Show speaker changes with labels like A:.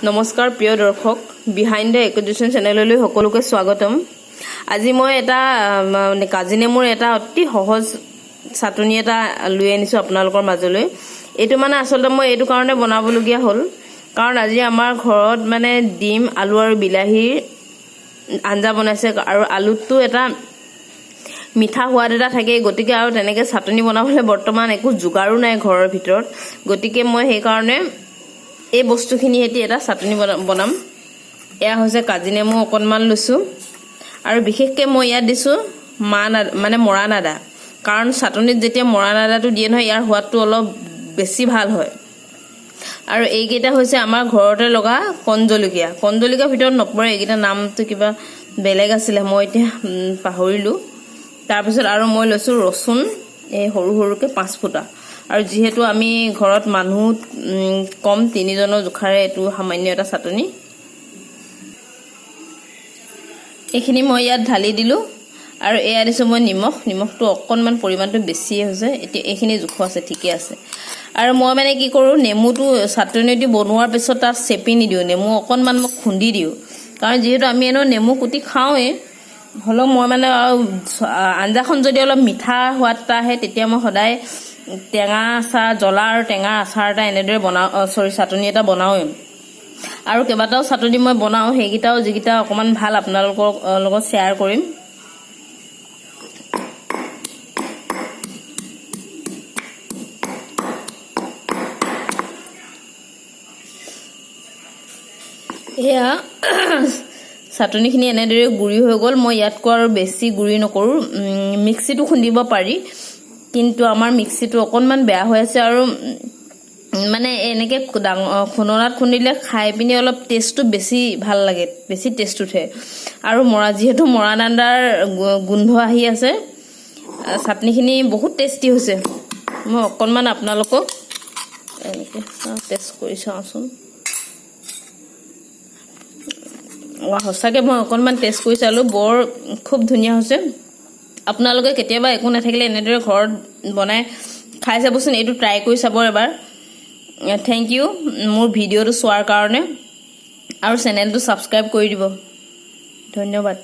A: নমস্কাৰ প্ৰিয় দৰ্শক বিহাইণ্ড দ্য একুইজিশ্যন চেনেললৈ সকলোকে স্বাগতম। আজি মই এটা কাজি নেমুৰ এটা অতি সহজ চাটনি এটা লৈ আনিছোঁ আপোনালোকৰ মাজলৈ। এইটো মানে আচলতে মই এইটো কাৰণে বনাবলগীয়া হ'ল কাৰণ আজি আমাৰ ঘৰত মানে ডিম আলু আৰু বিলাহীৰ আঞ্জা বনাইছে আৰু আলুটো এটা মিঠা সোৱাদ এটা থাকে, গতিকে আৰু তেনেকৈ চাটনি বনাবলৈ বৰ্তমান একো যোগাৰো নাই ঘৰৰ ভিতৰত। গতিকে মই সেইকাৰণে এই বস্তুখিনি হেতি এটা চাটনি বনাম। এয়া হৈছে কাজি নেমু অকণমান লৈছোঁ আৰু বিশেষকৈ মই ইয়াত দিছোঁ মৰাণ আদা, কাৰণ চাটনিত যেতিয়া মৰাণ আদাটো দিয়ে নহয় ইয়াৰ সোৱাদটো অলপ বেছি ভাল হয়। আৰু এইকেইটা হৈছে আমাৰ ঘৰতে লগা কণ জলকীয়া ভিতৰত নপৰে, এইকেইটা নামটো কিবা বেলেগ আছিলে, মই এতিয়া পাহৰিলোঁ। তাৰপিছত আৰু মই লৈছোঁ ৰচুন, এই সৰু সৰুকৈ 5 ফুটা। আৰু যিহেতু আমি ঘৰত মানুহ কম, 3জনৰ জোখাৰে এইটো সামান্য এটা চাটনি। এইখিনি মই ইয়াত ঢালি দিলোঁ আৰু এয়া দিছোঁ মই নিমখটো অকণমান পৰিমাণটো বেছিয়ে হৈছে, এতিয়া এইখিনি জোখো আছে, ঠিকে আছে। আৰু মই মানে কি কৰোঁ, নেমুটো চাটনিটো বনোৱাৰ পিছত তাত চেপি নিদিওঁ, নেমু অকণমান মই খুন্দি দিওঁ, কাৰণ যিহেতু আমি এনেও নেমু কুটি খাওঁৱেই, হ'লেও মই মানে আঞ্জাখন যদি অলপ মিঠা সোৱাদ এটা আহে তেতিয়া মই সদায় টেঙা আচাৰ, জ্বলা আৰু টেঙা আচাৰ এটা এনেদৰে চাটনি এটা বনাওঁৱেই। আৰু কেইবাটাও চাটনি মই বনাওঁ, সেইকেইটাও যিকেইটা অকণমান ভাল আপোনালোকৰ লগত শ্বেয়াৰ কৰিম। এয়া চাটনিখিনি এনেদৰে গুড়ি হৈ গ'ল। মই ইয়াতকৈ আৰু বেছি গুড়ি নকৰোঁ, মিক্সিটো খুন্দিব পাৰি, কিন্তু আমাৰ মিক্সিটো অকণমান বেয়া হৈ আছে আৰু মানে এনেকৈ খুন্দনাত খুন্দিলে খাই পিনি অলপ টেষ্টটো বেছি ভাল লাগে, বেছি টেষ্ট উঠে। আৰু যিহেতু মৰাণ আদাৰ গোন্ধ আহি আছে, চাটনিখিনি বহুত টেষ্টি হৈছে। মই অকণমান আপোনালোকক এনেকৈ টেষ্ট কৰি চাওঁচোন। সঁচাকৈ মই অকণমান টেষ্ট কৰি চালোঁ, খুব ধুনীয়া হৈছে। আপোনালোকে কেতিয়াবা একো নাথাকিলে এনেদৰে ঘৰত বনাই খাই চাবচোন, এইটো ট্ৰাই কৰি চাব এবাৰ। থেংক ইউ মোৰ ভিডিঅ'টো চোৱাৰ কাৰণে, আৰু চেনেলটো ছাবস্ক্ৰাইব কৰি দিব। ধন্যবাদ।